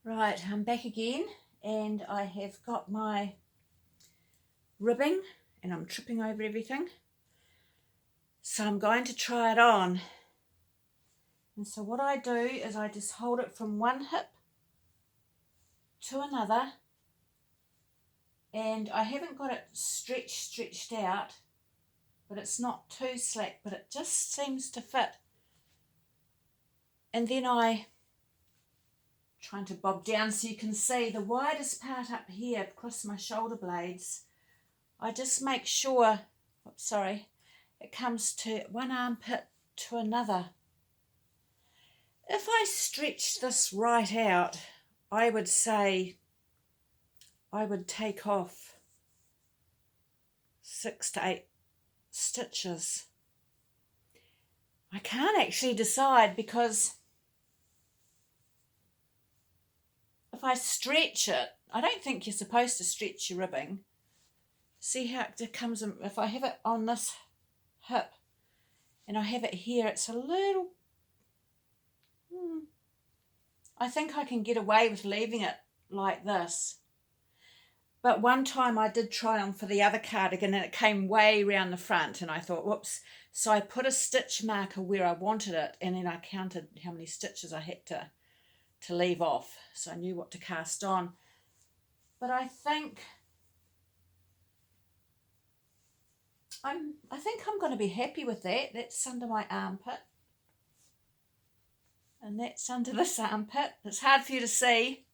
Right, I'm back again and I have got my ribbing and I'm tripping over everything. So I'm going to try it on. And so what I do is I just hold it from one hip to another, and I haven't got it stretched out, but it's not too slack, but it just seems to fit. And then I trying to bob down so you can see the widest part up here across my shoulder blades. I just make sure, it comes to one armpit to another. If I stretch this right out, I would say I would take off 6 to 8 stitches. I can't actually decide because if I stretch it, I don't think you're supposed to stretch your ribbing. See how it comes in, if I have it on this hip and I have it here, it's a little, I think I can get away with leaving it like this. But one time I did try on for the other cardigan and it came way round the front and I thought, whoops. So I put a stitch marker where I wanted it and then I counted how many stitches I had to leave off. So I knew what to cast on. But I think I'm going to be happy with that. That's under my armpit. And that's under this armpit. It's hard for you to see.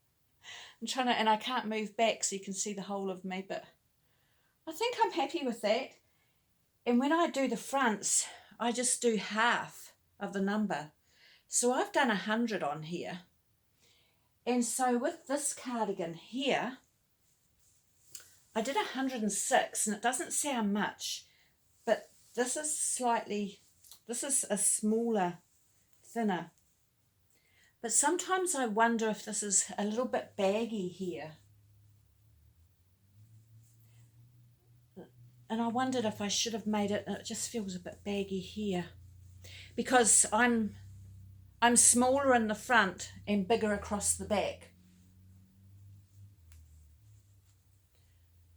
I'm trying to, and I can't move back so you can see the whole of me, but I think I'm happy with that. And when I do the fronts, I just do half of the number. So I've done 100 on here. And so with this cardigan here, I did 106, and it doesn't sound much, but this is a smaller, thinner. But sometimes I wonder if this is a little bit baggy here. And I wondered if I should have made it, it just feels a bit baggy here. Because I'm smaller in the front and bigger across the back.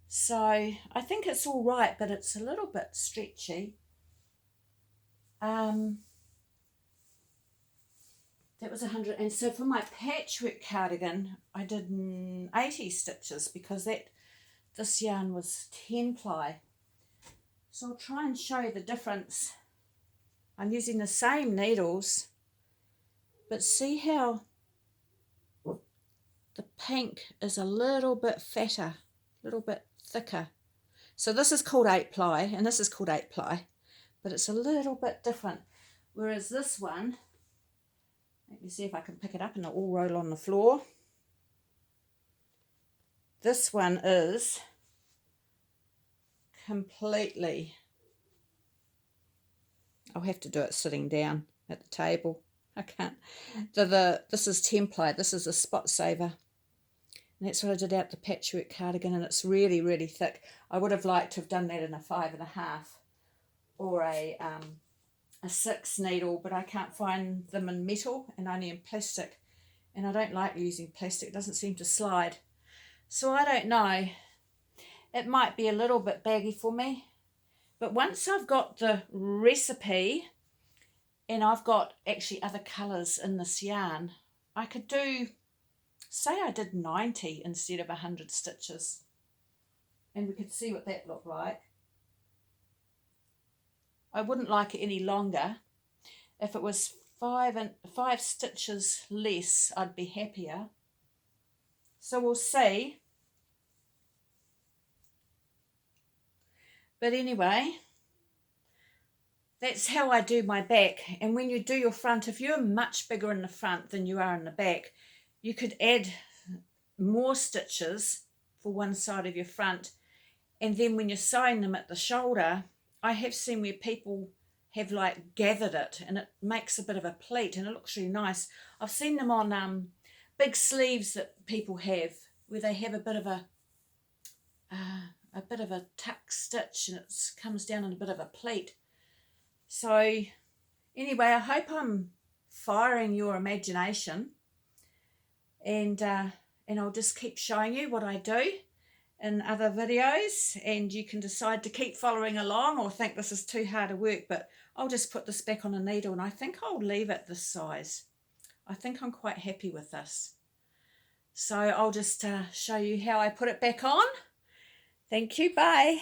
So I think it's all right, but it's a little bit stretchy. That was 100, and so for my patchwork cardigan, I did 80 stitches because this yarn was 10 ply. So I'll try and show you the difference. I'm using the same needles, but see how the pink is a little bit fatter, a little bit thicker. So this is called 8 ply, and this is called 8 ply, but it's a little bit different. Whereas this one, let me see if I can pick it up and it'll all roll on the floor. This one is completely, I'll have to do it sitting down at the table. I can't. This is 10 ply, this is a spot saver. And that's what I did out the patchwork cardigan, and it's really, really thick. I would have liked to have done that in a 5.5 or a 6 needle, but I can't find them in metal and only in plastic, and I don't like using plastic. It doesn't seem to slide, so I don't know, it might be a little bit baggy for me. But once I've got the recipe and I've got actually other colours in this yarn, I could do, say I did 90 instead of 100 stitches, and we could see what that looked like. I wouldn't like it any longer. If it was 5 stitches less, I'd be happier. So we'll see. But anyway, that's how I do my back. And when you do your front, if you're much bigger in the front than you are in the back, you could add more stitches for one side of your front. And then when you're sewing them at the shoulder, I have seen where people have like gathered it and it makes a bit of a pleat and it looks really nice. I've seen them on big sleeves that people have where they have a bit of a tuck stitch and it comes down in a bit of a pleat. So anyway, I hope I'm firing your imagination. and I'll just keep showing you what I do in other videos, and you can decide to keep following along or think this is too hard to work, but I'll just put this back on a needle, and I think I'll leave it this size. I think I'm quite happy with this. So I'll just show you how I put it back on. Thank you, bye.